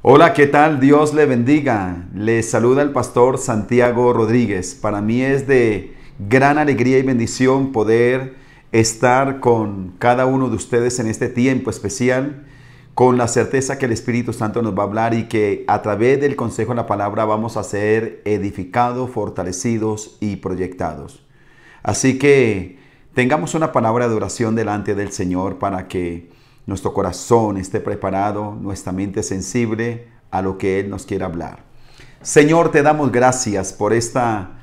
Hola, ¿qué tal? Dios le bendiga. Le saluda el pastor Santiago Rodríguez. Para mí es de gran alegría y bendición poder estar con cada uno de ustedes en este tiempo especial, con la certeza que el Espíritu Santo nos va a hablar y que a través del consejo de la palabra vamos a ser edificados, fortalecidos y proyectados. Así que tengamos una palabra de oración delante del Señor para que nuestro corazón esté preparado, nuestra mente sensible a lo que Él nos quiere hablar. Señor, te damos gracias por esta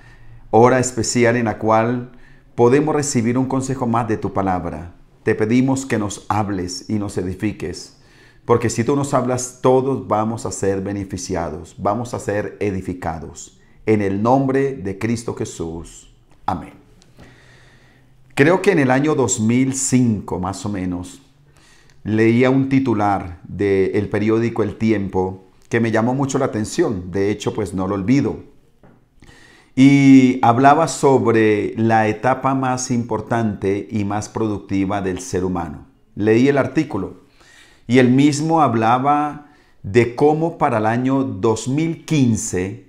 hora especial en la cual podemos recibir un consejo más de tu palabra. Te pedimos que nos hables y nos edifiques, porque si tú nos hablas, todos vamos a ser beneficiados, vamos a ser edificados. En el nombre de Cristo Jesús. Amén. Creo que en el año 2005, más o menos, leía un titular del periódico El Tiempo que me llamó mucho la atención. De hecho, pues no lo olvido. Y hablaba sobre la etapa más importante y más productiva del ser humano. Leí el artículo y el mismo hablaba de cómo para el año 2015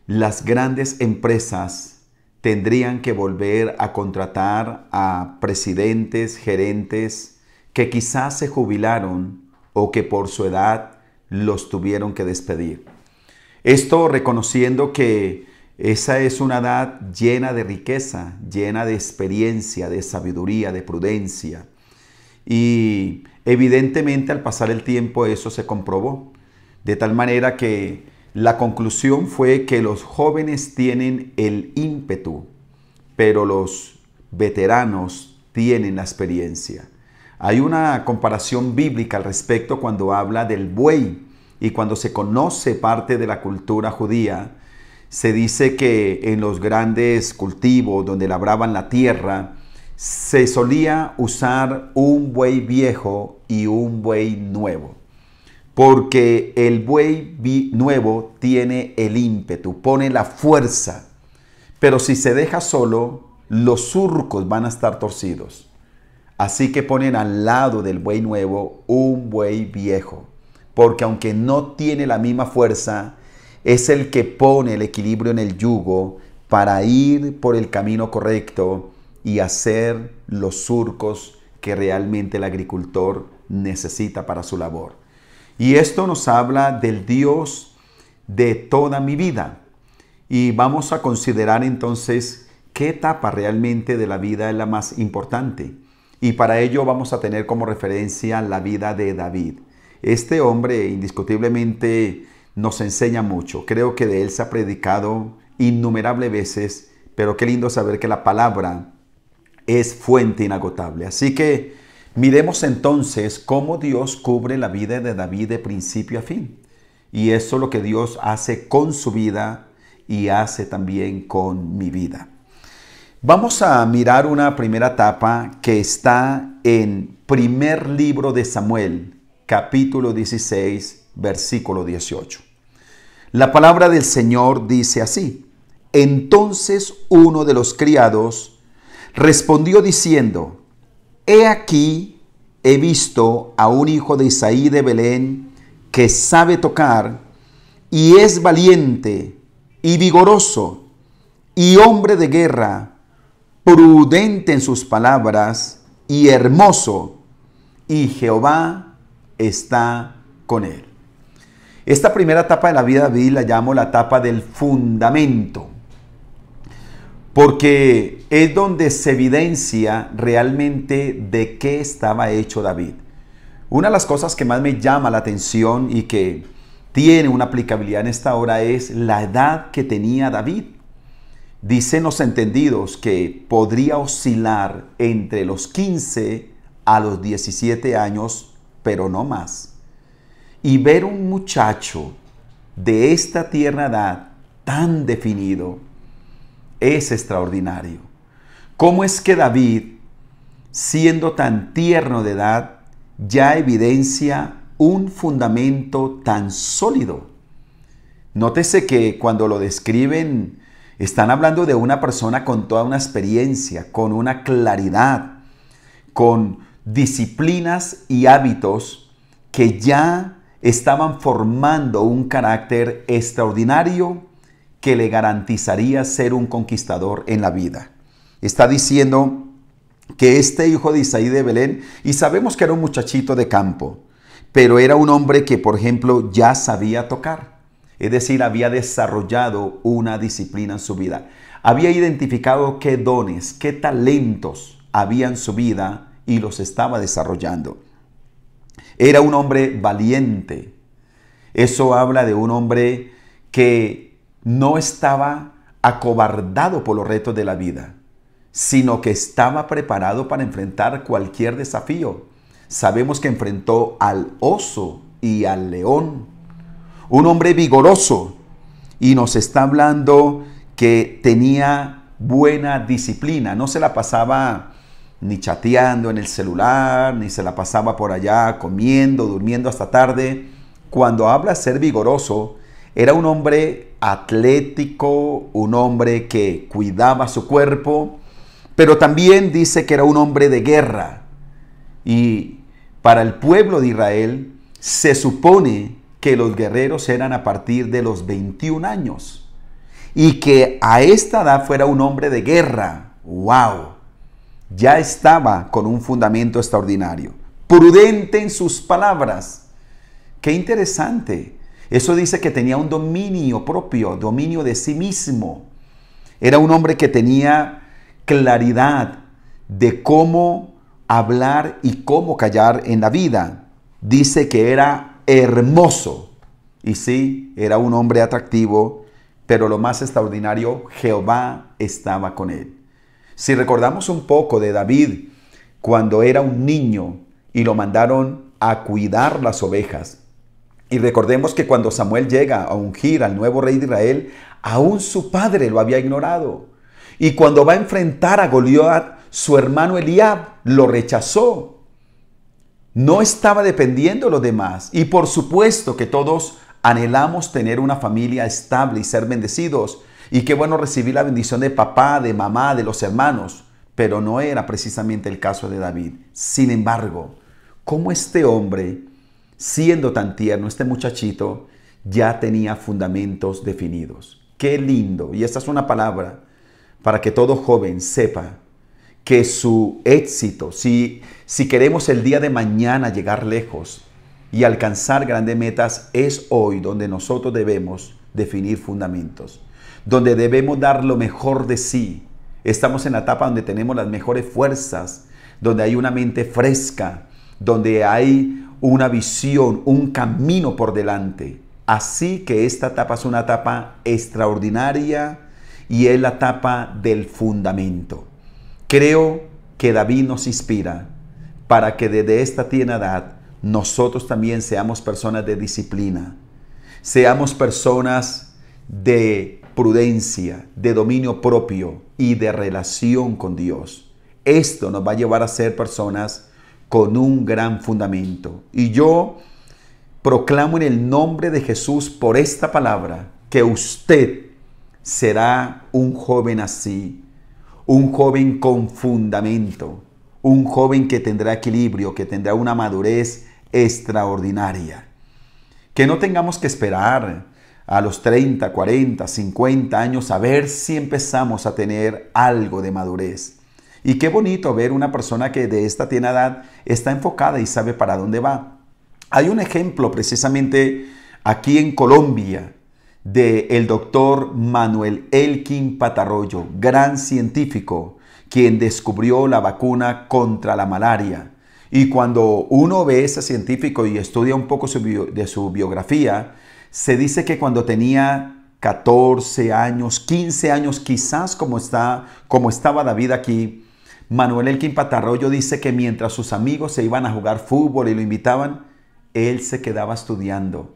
las grandes empresas tendrían que volver a contratar a presidentes, gerentes, que quizás se jubilaron o que por su edad los tuvieron que despedir. Esto reconociendo que esa es una edad llena de riqueza, llena de experiencia, de sabiduría, de prudencia. Y evidentemente al pasar el tiempo eso se comprobó. De tal manera que la conclusión fue que los jóvenes tienen el ímpetu, pero los veteranos tienen la experiencia. Hay una comparación bíblica al respecto cuando habla del buey y cuando se conoce parte de la cultura judía, se dice que en los grandes cultivos donde labraban la tierra, se solía usar un buey viejo y un buey nuevo, porque el buey nuevo tiene el ímpetu, pone la fuerza, pero si se deja solo, los surcos van a estar torcidos. Así que ponen al lado del buey nuevo un buey viejo, porque aunque no tiene la misma fuerza, es el que pone el equilibrio en el yugo para ir por el camino correcto y hacer los surcos que realmente el agricultor necesita para su labor. Y esto nos habla del Dios de toda mi vida. Y vamos a considerar entonces qué etapa realmente de la vida es la más importante. Y para ello vamos a tener como referencia la vida de David. Este hombre indiscutiblemente nos enseña mucho. Creo que de él se ha predicado innumerables veces, pero qué lindo saber que la palabra es fuente inagotable. Así que miremos entonces cómo Dios cubre la vida de David de principio a fin. Y eso es lo que Dios hace con su vida y hace también con mi vida. Vamos a mirar una primera etapa que está en primer libro de Samuel, capítulo 16, versículo 18. La palabra del Señor dice así: Entonces uno de los criados respondió diciendo: He aquí, he visto a un hijo de Isaí de Belén que sabe tocar y es valiente y vigoroso y hombre de guerra, prudente en sus palabras y hermoso, y Jehová está con él. Esta primera etapa de la vida de David la llamo la etapa del fundamento, porque es donde se evidencia realmente de qué estaba hecho David. Una de las cosas que más me llama la atención y que tiene una aplicabilidad en esta hora es la edad que tenía David. Dicen los entendidos que podría oscilar entre los 15 a los 17 años, pero no más. Y ver un muchacho de esta tierna edad tan definido es extraordinario. ¿Cómo es que David, siendo tan tierno de edad, ya evidencia un fundamento tan sólido? Nótese que cuando lo describen, están hablando de una persona con toda una experiencia, con una claridad, con disciplinas y hábitos que ya estaban formando un carácter extraordinario que le garantizaría ser un conquistador en la vida. Está diciendo que este hijo de Isaí de Belén, y sabemos que era un muchachito de campo, pero era un hombre que, por ejemplo, ya sabía tocar. Es decir, había desarrollado una disciplina en su vida. Había identificado qué dones, qué talentos había en su vida y los estaba desarrollando. Era un hombre valiente. Eso habla de un hombre que no estaba acobardado por los retos de la vida, sino que estaba preparado para enfrentar cualquier desafío. Sabemos que enfrentó al oso y al león. Un hombre vigoroso, y nos está hablando que tenía buena disciplina. No se la pasaba ni chateando en el celular, ni se la pasaba por allá comiendo, durmiendo hasta tarde. Cuando habla de ser vigoroso, era un hombre atlético, un hombre que cuidaba su cuerpo, pero también dice que era un hombre de guerra. Y para el pueblo de Israel se supone que los guerreros eran a partir de los 21 años y que a esta edad fuera un hombre de guerra. ¡Wow! Ya estaba con un fundamento extraordinario. Prudente en sus palabras. ¡Qué interesante! Eso dice que tenía un dominio propio, dominio de sí mismo. Era un hombre que tenía claridad de cómo hablar y cómo callar en la vida. Dice que era hermoso. Y sí, era un hombre atractivo, pero lo más extraordinario, Jehová estaba con él. Si recordamos un poco de David, cuando era un niño y lo mandaron a cuidar las ovejas, y recordemos que cuando Samuel llega a ungir al nuevo rey de Israel, aún su padre lo había ignorado. Y cuando va a enfrentar a Goliat, su hermano Eliab lo rechazó. No estaba dependiendo de los demás. Y por supuesto que todos anhelamos tener una familia estable y ser bendecidos. Y qué bueno recibir la bendición de papá, de mamá, de los hermanos. Pero no era precisamente el caso de David. Sin embargo, ¿cómo este hombre, siendo tan tierno, este muchachito, ya tenía fundamentos definidos? Qué lindo. Y esta es una palabra para que todo joven sepa que su éxito, si queremos el día de mañana llegar lejos y alcanzar grandes metas, es hoy donde nosotros debemos definir fundamentos, donde debemos dar lo mejor de sí. Estamos en la etapa donde tenemos las mejores fuerzas, donde hay una mente fresca, donde hay una visión, un camino por delante. Así que esta etapa es una etapa extraordinaria y es la etapa del fundamento. Creo que David nos inspira para que desde esta tierna edad nosotros también seamos personas de disciplina, seamos personas de prudencia, de dominio propio y de relación con Dios. Esto nos va a llevar a ser personas con un gran fundamento. Y yo proclamo en el nombre de Jesús por esta palabra que usted será un joven así, un joven con fundamento, un joven que tendrá equilibrio, que tendrá una madurez extraordinaria. Que no tengamos que esperar a los 30, 40, 50 años a ver si empezamos a tener algo de madurez. Y qué bonito ver una persona que de esta tierna edad está enfocada y sabe para dónde va. Hay un ejemplo precisamente aquí en Colombia del doctor Manuel Elkin Patarroyo, gran científico, quien descubrió la vacuna contra la malaria. Y cuando uno ve a ese científico y estudia un poco de su biografía, se dice que cuando tenía 14 años, 15 años, quizás como estaba David aquí, Manuel Elkin Patarroyo dice que mientras sus amigos se iban a jugar fútbol y lo invitaban, él se quedaba estudiando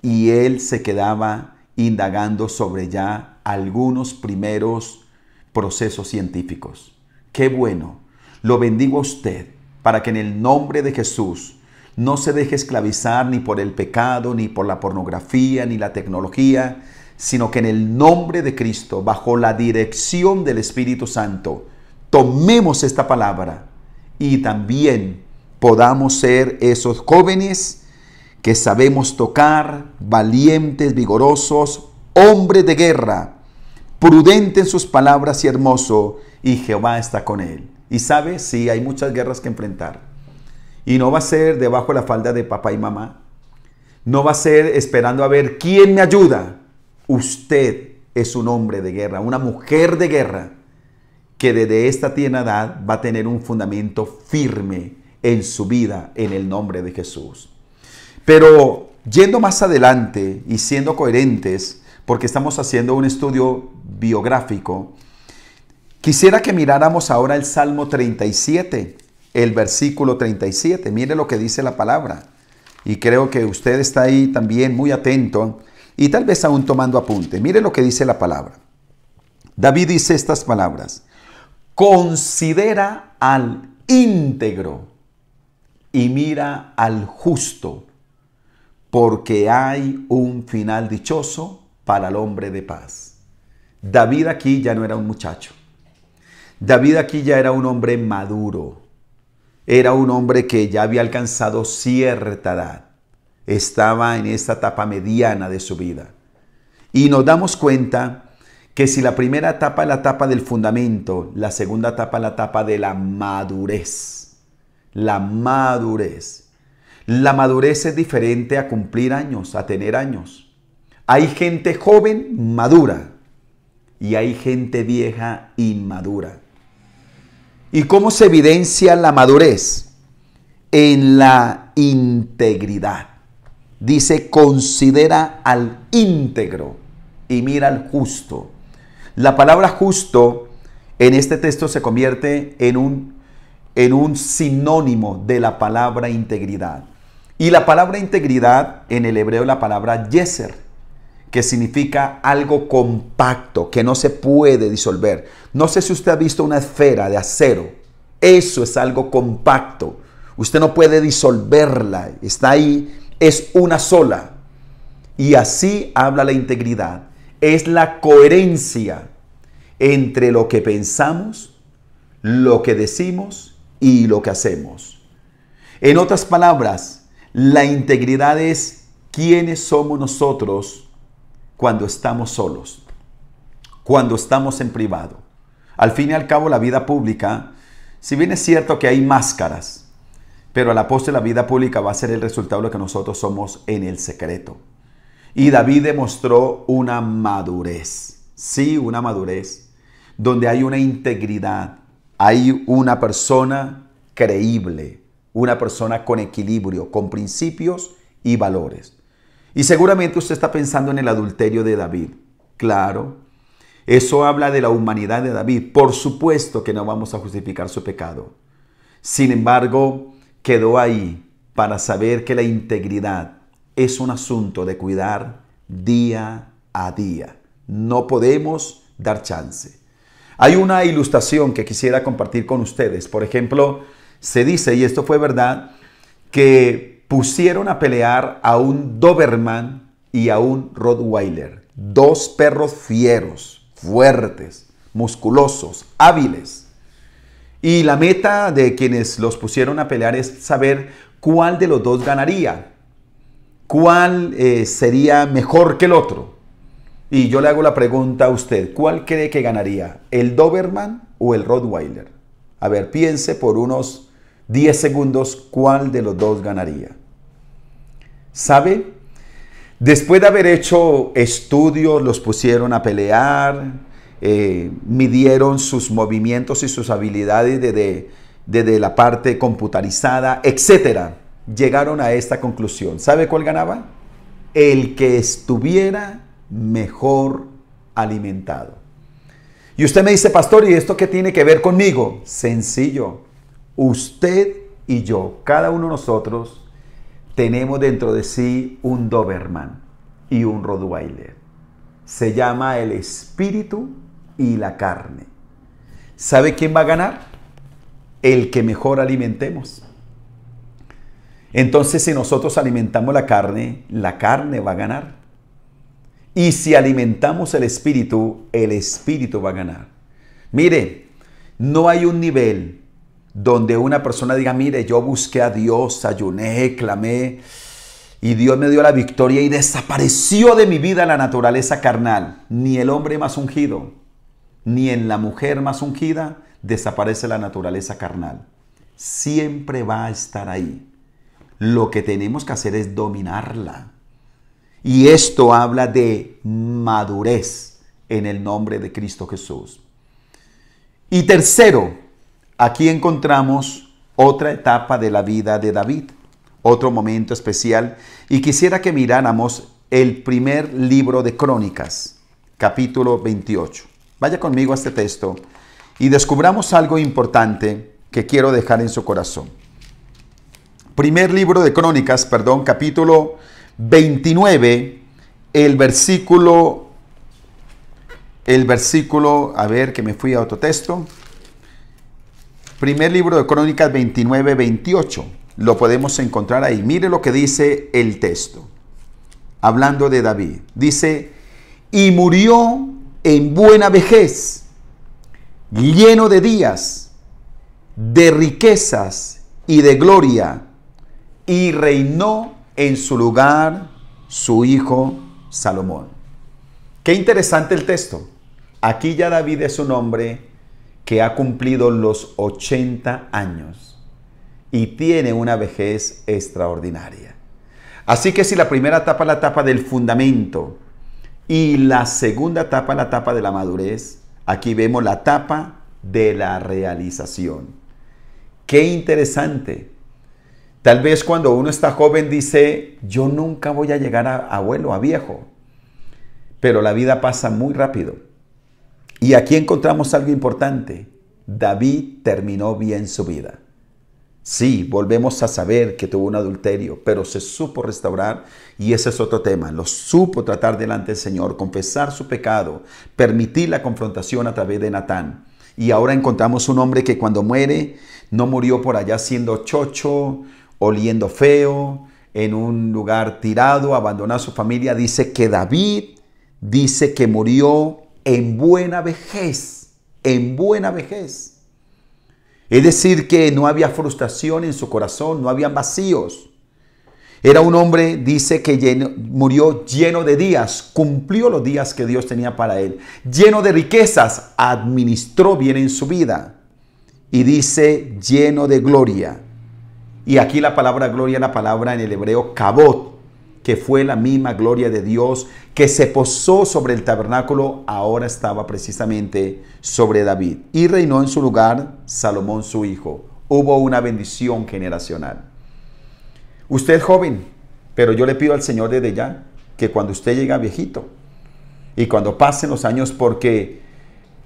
y él se quedaba indagando sobre ya algunos primeros procesos científicos. ¡Qué bueno! Lo bendigo a usted para que en el nombre de Jesús no se deje esclavizar ni por el pecado, ni por la pornografía, ni la tecnología, sino que en el nombre de Cristo, bajo la dirección del Espíritu Santo, tomemos esta palabra y también podamos ser esos jóvenes que sabemos tocar, valientes, vigorosos, hombres de guerra, prudente en sus palabras y hermoso, y Jehová está con él. Y sabe, sí, hay muchas guerras que enfrentar. Y no va a ser debajo de la falda de papá y mamá. No va a ser esperando a ver quién me ayuda. Usted es un hombre de guerra, una mujer de guerra, que desde esta tierna edad va a tener un fundamento firme en su vida en el nombre de Jesús. Pero yendo más adelante y siendo coherentes, porque estamos haciendo un estudio biográfico, quisiera que miráramos ahora el Salmo 37, el versículo 37. Mire lo que dice la palabra. Y creo que usted está ahí también muy atento y tal vez aún tomando apunte. Mire lo que dice la palabra. David dice estas palabras: considera al íntegro y mira al justo, porque hay un final dichoso para el hombre de paz. David aquí ya no era un muchacho. David aquí ya era un hombre maduro. Era un hombre que ya había alcanzado cierta edad. Estaba en esta etapa mediana de su vida. Y nos damos cuenta que si la primera etapa es la etapa del fundamento, la segunda etapa es la etapa de la madurez. La madurez. La madurez es diferente a cumplir años, a tener años. Hay gente joven madura y hay gente vieja inmadura. ¿Y cómo se evidencia la madurez? En la integridad. Dice, considera al íntegro y mira al justo. La palabra justo en este texto se convierte en un sinónimo de la palabra integridad. Y la palabra integridad en el hebreo es la palabra yeser, que significa algo compacto, que no se puede disolver. No sé si usted ha visto una esfera de acero. Eso es algo compacto. Usted no puede disolverla. Está ahí, es una sola. Y así habla la integridad. Es la coherencia entre lo que pensamos, lo que decimos y lo que hacemos. En otras palabras, la integridad es quiénes somos nosotros cuando estamos solos, cuando estamos en privado. Al fin y al cabo, la vida pública, si bien es cierto que hay máscaras, pero a la postre la vida pública va a ser el resultado de lo que nosotros somos en el secreto. Y David demostró una madurez, sí, una madurez, donde hay una integridad, hay una persona creíble, una persona con equilibrio, con principios y valores. Y seguramente usted está pensando en el adulterio de David. Claro, eso habla de la humanidad de David. Por supuesto que no vamos a justificar su pecado. Sin embargo, quedó ahí para saber que la integridad es un asunto de cuidar día a día. No podemos dar chance. Hay una ilustración que quisiera compartir con ustedes. Por ejemplo, se dice, y esto fue verdad, que pusieron a pelear a un Doberman y a un Rottweiler. Dos perros fieros, fuertes, musculosos, hábiles. Y la meta de quienes los pusieron a pelear es saber cuál de los dos ganaría. ¿Cuál sería mejor que el otro? Y yo le hago la pregunta a usted, ¿cuál cree que ganaría? ¿El Doberman o el Rottweiler? A ver, piense por unos 10 segundos cuál de los dos ganaría. ¿Sabe? Después de haber hecho estudios, los pusieron a pelear, midieron sus movimientos y sus habilidades desde la parte computarizada, etc. Llegaron a esta conclusión. ¿Sabe cuál ganaba? El que estuviera mejor alimentado. Y usted me dice, pastor, ¿y esto qué tiene que ver conmigo? Sencillo. Usted y yo, cada uno de nosotros, tenemos dentro de sí un Doberman y un Rottweiler. Se llama el espíritu y la carne. ¿Sabe quién va a ganar? El que mejor alimentemos. Entonces, si nosotros alimentamos la carne va a ganar. Y si alimentamos el espíritu va a ganar. Mire, no hay un nivel donde una persona diga, mire, yo busqué a Dios, ayuné, clamé, Y Dios me dio la victoria y desapareció de mi vida la naturaleza carnal. Ni el hombre más ungido, ni en la mujer más ungida desaparece la naturaleza carnal. Siempre va a estar ahí. Lo que tenemos que hacer es dominarla. Y esto habla de madurez en el nombre de Cristo Jesús. Y tercero, aquí encontramos otra etapa de la vida de David, otro momento especial. Y quisiera que miráramos el primer libro de Crónicas, capítulo 28. Vaya conmigo a este texto y descubramos algo importante que quiero dejar en su corazón. Primer libro de Crónicas, capítulo 29, el versículo, a ver que me fui a otro texto. Primer libro de Crónicas 29, 28. Lo podemos encontrar ahí. Mire lo que dice el texto. Hablando de David. Dice, y murió en buena vejez, lleno de días, de riquezas y de gloria, y reinó en su lugar su hijo Salomón. Qué interesante el texto. Aquí ya David es un hombre que ha cumplido los 80 años y tiene una vejez extraordinaria. Así que si la primera etapa es la etapa del fundamento y la segunda etapa es la etapa de la madurez, aquí vemos la etapa de la realización. Qué interesante. Tal vez cuando uno está joven dice, yo nunca voy a llegar a abuelo, a viejo. Pero la vida pasa muy rápido. Y aquí encontramos algo importante. David terminó bien su vida. Sí, volvemos a saber que tuvo un adulterio, pero se supo restaurar y ese es otro tema. Lo supo tratar delante del Señor, confesar su pecado, permitir la confrontación a través de Natán. Y ahora encontramos un hombre que cuando muere, no murió por allá siendo chocho, oliendo feo, en un lugar tirado, abandonó a su familia. Dice que David, dice que murió en buena vejez, en buena vejez. Es decir, que no había frustración en su corazón, no había vacíos. Era un hombre, dice que murió lleno de días, cumplió los días que Dios tenía para él. Lleno de riquezas, administró bien en su vida. Y dice, lleno de gloria. Y aquí la palabra gloria es la palabra en el hebreo kabod, que fue la misma gloria de Dios que se posó sobre el tabernáculo, ahora estaba precisamente sobre David. Y reinó en su lugar Salomón su hijo. Hubo una bendición generacional. Usted es joven, pero yo le pido al Señor desde ya que cuando usted llega viejito y cuando pasen los años, porque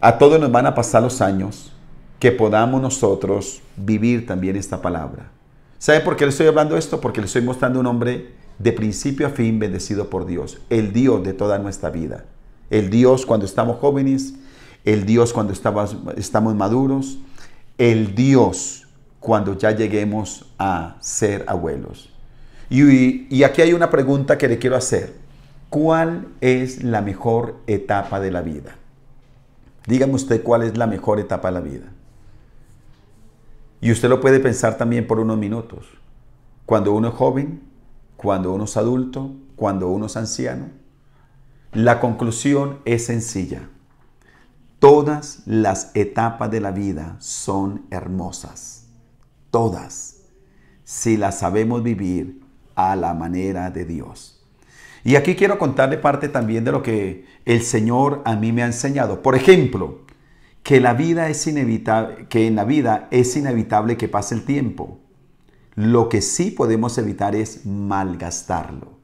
a todos nos van a pasar los años, que podamos nosotros vivir también esta palabra. ¿Sabe por qué le estoy hablando esto? Porque le estoy mostrando un hombre de principio a fin bendecido por Dios, el Dios de toda nuestra vida, el Dios cuando estamos jóvenes, el Dios cuando estamos maduros, el Dios cuando ya lleguemos a ser abuelos. Y aquí hay una pregunta que le quiero hacer. ¿Cuál es la mejor etapa de la vida? Dígame usted cuál es la mejor etapa de la vida. Y usted lo puede pensar también por unos minutos. Cuando uno es joven, cuando uno es adulto, cuando uno es anciano. La conclusión es sencilla. Todas las etapas de la vida son hermosas. Todas. Si las sabemos vivir a la manera de Dios. Y aquí quiero contarle parte también de lo que el Señor a mí me ha enseñado. Por ejemplo, que la vida es inevitable, que en la vida es inevitable que pase el tiempo. Lo que sí podemos evitar es malgastarlo.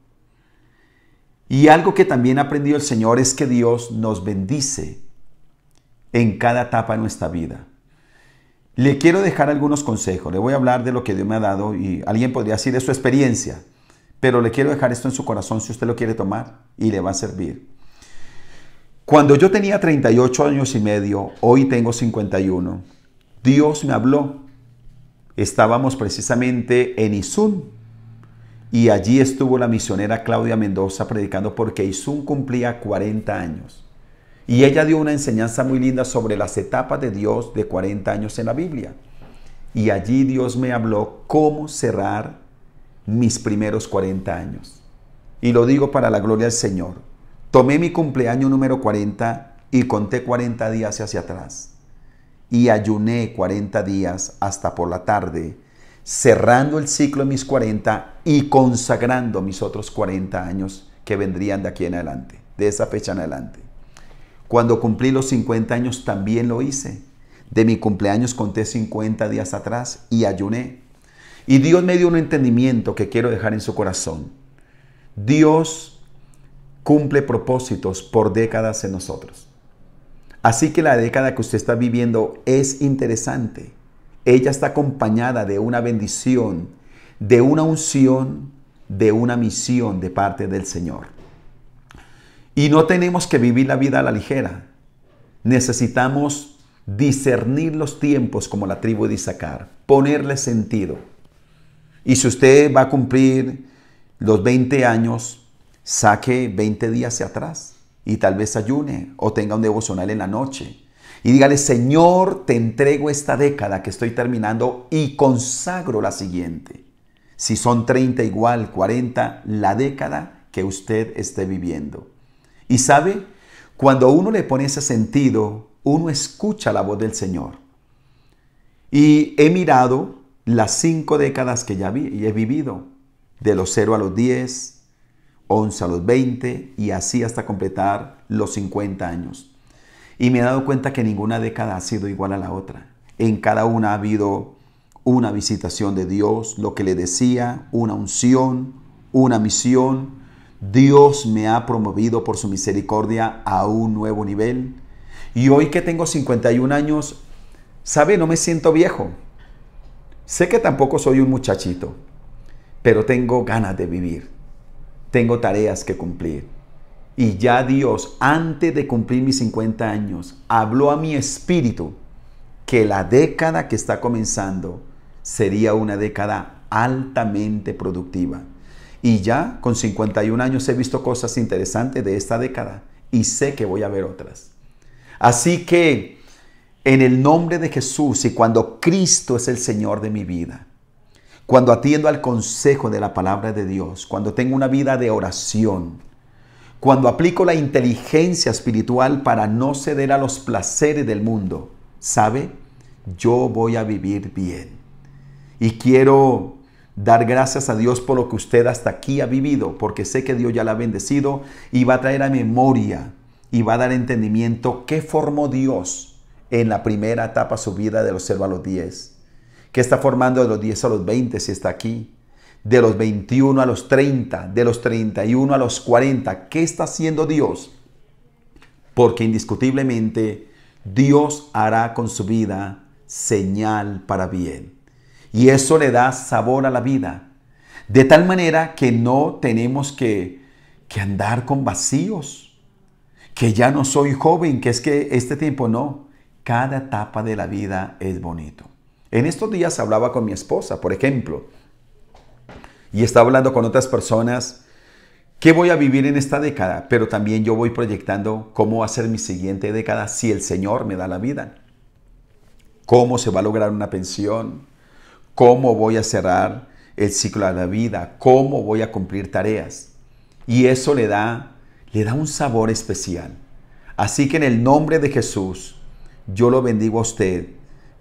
Y algo que también ha aprendido el Señor es que Dios nos bendice en cada etapa de nuestra vida. Le quiero dejar algunos consejos. Le voy a hablar de lo que Dios me ha dado y alguien podría decir de su experiencia. Pero le quiero dejar esto en su corazón si usted lo quiere tomar y le va a servir. Cuando yo tenía 38 años y medio, hoy tengo 51, Dios me habló. Estábamos precisamente en Izún y allí estuvo la misionera Claudia Mendoza predicando porque Izún cumplía 40 años. Y ella dio una enseñanza muy linda sobre las etapas de Dios de 40 años en la Biblia. Y allí Dios me habló cómo cerrar mis primeros 40 años. Y lo digo para la gloria del Señor. Tomé mi cumpleaños número 40 y conté 40 días hacia atrás. Y ayuné 40 días hasta por la tarde, cerrando el ciclo de mis 40 y consagrando mis otros 40 años que vendrían de aquí en adelante, de esa fecha en adelante. Cuando cumplí los 50 años también lo hice. De mi cumpleaños conté 50 días atrás y ayuné. Y Dios me dio un entendimiento que quiero dejar en su corazón. Dios cumple propósitos por décadas en nosotros. Así que la década que usted está viviendo es interesante. Ella está acompañada de una bendición, de una unción, de una misión de parte del Señor. Y no tenemos que vivir la vida a la ligera. Necesitamos discernir los tiempos como la tribu de Isaacar, ponerle sentido. Y si usted va a cumplir los 20 años, saque 20 días hacia atrás y tal vez ayune o tenga un devocional en la noche. Y dígale, Señor, te entrego esta década que estoy terminando y consagro la siguiente. Si son 30 igual, 40, la década que usted esté viviendo. Y sabe, cuando uno le pone ese sentido, uno escucha la voz del Señor. Y he mirado las 5 décadas que ya he vivido, de los 0 a los 10, 11 a los 20 y así hasta completar los 50 años. Y me he dado cuenta que ninguna década ha sido igual a la otra. En cada una ha habido una visitación de Dios, lo que le decía, una unción, una misión. Dios me ha promovido por su misericordia a un nuevo nivel. Y hoy que tengo 51 años, ¿sabe? No me siento viejo. Sé que tampoco soy un muchachito, pero tengo ganas de vivir. Tengo tareas que cumplir. Y ya Dios, antes de cumplir mis 50 años, habló a mi espíritu que la década que está comenzando sería una década altamente productiva. Y ya con 51 años he visto cosas interesantes de esta década y sé que voy a ver otras. Así que en el nombre de Jesús y cuando Cristo es el Señor de mi vida, cuando atiendo al consejo de la palabra de Dios, cuando tengo una vida de oración, cuando aplico la inteligencia espiritual para no ceder a los placeres del mundo, ¿sabe? Yo voy a vivir bien. Y quiero dar gracias a Dios por lo que usted hasta aquí ha vivido, porque sé que Dios ya la ha bendecido y va a traer a memoria y va a dar entendimiento qué formó Dios en la primera etapa de su vida de los 0 a los 10. ¿Qué está formando de los 10 a los 20 si está aquí? De los 21 a los 30, de los 31 a los 40. ¿Qué está haciendo Dios? Porque indiscutiblemente Dios hará con su vida señal para bien. Y eso le da sabor a la vida. De tal manera que no tenemos que andar con vacíos. Que ya no soy joven, que es que este tiempo no. Cada etapa de la vida es bonito. En estos días hablaba con mi esposa, por ejemplo, y estaba hablando con otras personas, ¿qué voy a vivir en esta década? Pero también yo voy proyectando cómo va a ser mi siguiente década si el Señor me da la vida. ¿Cómo se va a lograr una pensión? ¿Cómo voy a cerrar el ciclo de la vida? ¿Cómo voy a cumplir tareas? Y eso le da un sabor especial. Así que en el nombre de Jesús, yo lo bendigo a usted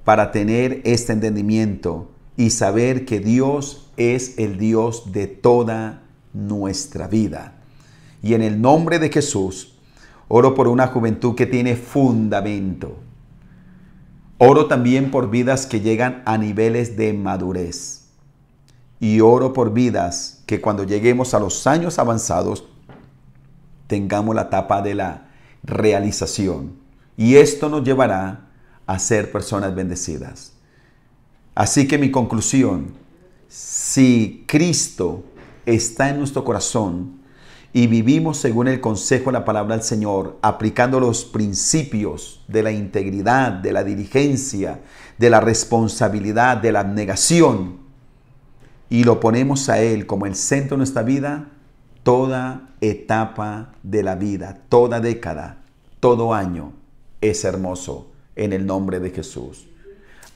para tener este entendimiento y saber que Dios es el Dios de toda nuestra vida. Y en el nombre de Jesús, oro por una juventud que tiene fundamento. Oro también por vidas que llegan a niveles de madurez. Y oro por vidas que cuando lleguemos a los años avanzados, tengamos la etapa de la realización. Y esto nos llevará a ser personas bendecidas. Así que mi conclusión, si Cristo está en nuestro corazón y vivimos según el consejo de la palabra del Señor, aplicando los principios de la integridad, de la diligencia, de la responsabilidad, de la abnegación, y lo ponemos a Él como el centro de nuestra vida, toda etapa de la vida, toda década, todo año es hermoso en el nombre de Jesús.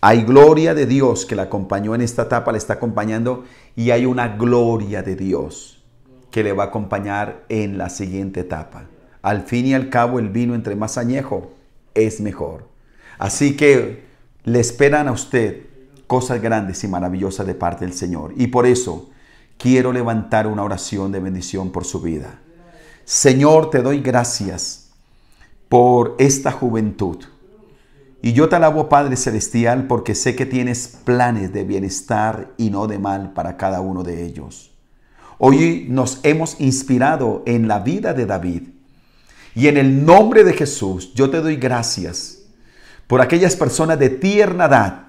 Hay gloria de Dios que la acompañó en esta etapa, le está acompañando, y hay una gloria de Dios que le va a acompañar en la siguiente etapa. Al fin y al cabo, el vino entre más añejo es mejor. Así que le esperan a usted cosas grandes y maravillosas de parte del Señor. Y por eso quiero levantar una oración de bendición por su vida. Señor, te doy gracias por esta juventud. Y yo te alabo, Padre Celestial, porque sé que tienes planes de bienestar y no de mal para cada uno de ellos. Hoy nos hemos inspirado en la vida de David. Y en el nombre de Jesús, yo te doy gracias por aquellas personas de tierna edad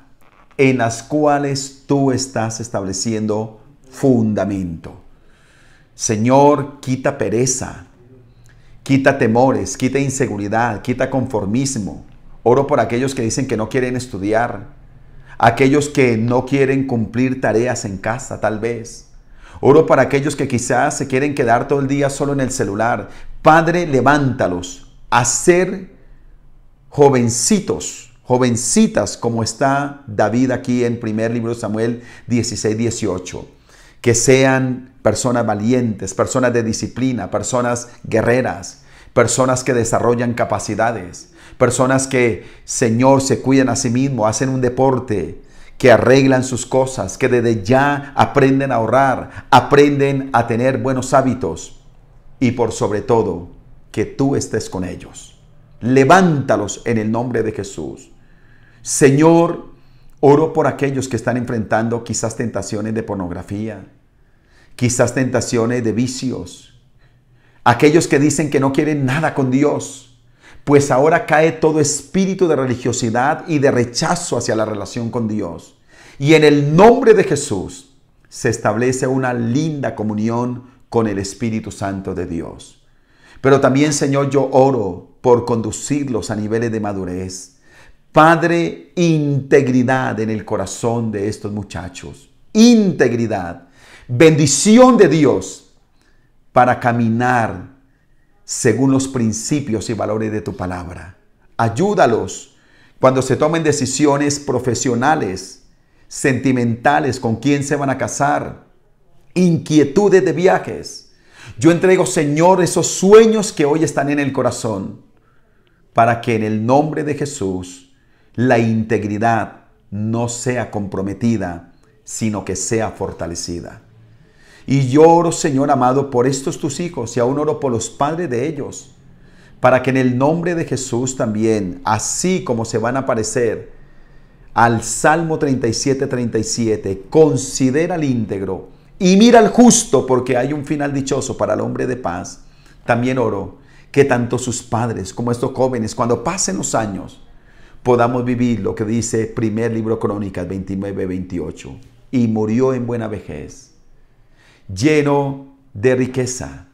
en las cuales tú estás estableciendo fundamento. Señor, quita pereza, quita temores, quita inseguridad, quita conformismo. Oro por aquellos que dicen que no quieren estudiar, aquellos que no quieren cumplir tareas en casa, tal vez. Oro para aquellos que quizás se quieren quedar todo el día solo en el celular. Padre, levántalos a ser jovencitos, jovencitas, como está David aquí en primer libro de Samuel 16-18. Que sean personas valientes, personas de disciplina, personas guerreras, personas que desarrollan capacidades, personas que, Señor, se cuidan a sí mismos, hacen un deporte, que arreglan sus cosas, que desde ya aprenden a ahorrar, aprenden a tener buenos hábitos y por sobre todo, que tú estés con ellos. Levántalos en el nombre de Jesús. Señor, oro por aquellos que están enfrentando quizás tentaciones de pornografía, quizás tentaciones de vicios, aquellos que dicen que no quieren nada con Dios, pues ahora cae todo espíritu de religiosidad y de rechazo hacia la relación con Dios. Y en el nombre de Jesús se establece una linda comunión con el Espíritu Santo de Dios. Pero también, Señor, yo oro por conducirlos a niveles de madurez. Padre, integridad en el corazón de estos muchachos. Integridad. Bendición de Dios para caminar según los principios y valores de tu palabra. Ayúdalos cuando se tomen decisiones profesionales, sentimentales, con quién se van a casar, inquietudes de viajes. Yo entrego, Señor, esos sueños que hoy están en el corazón, para que en el nombre de Jesús la integridad no sea comprometida, sino que sea fortalecida. Y yo oro, Señor amado, por estos tus hijos, y aún oro por los padres de ellos, para que en el nombre de Jesús también, así como se van a parecer al Salmo 37:37, considera al íntegro y mira al justo, porque hay un final dichoso para el hombre de paz. También oro que tanto sus padres como estos jóvenes, cuando pasen los años, podamos vivir lo que dice primer libro Crónicas 29:28. Y murió en buena vejez, lleno de riqueza,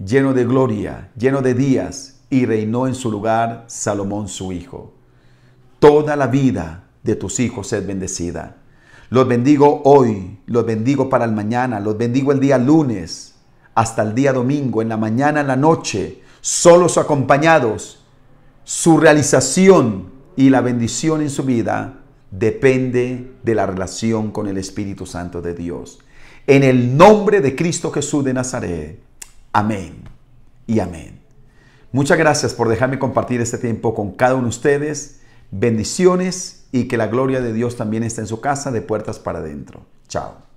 lleno de gloria, lleno de días, y reinó en su lugar Salomón su hijo. Toda la vida de tus hijos es bendecida. Los bendigo hoy, los bendigo para el mañana, los bendigo el día lunes, hasta el día domingo, en la mañana, en la noche, solos o acompañados. Su realización y la bendición en su vida depende de la relación con el Espíritu Santo de Dios. En el nombre de Cristo Jesús de Nazaret. Amén y amén. Muchas gracias por dejarme compartir este tiempo con cada uno de ustedes. Bendiciones y que la gloria de Dios también esté en su casa de puertas para adentro. Chao.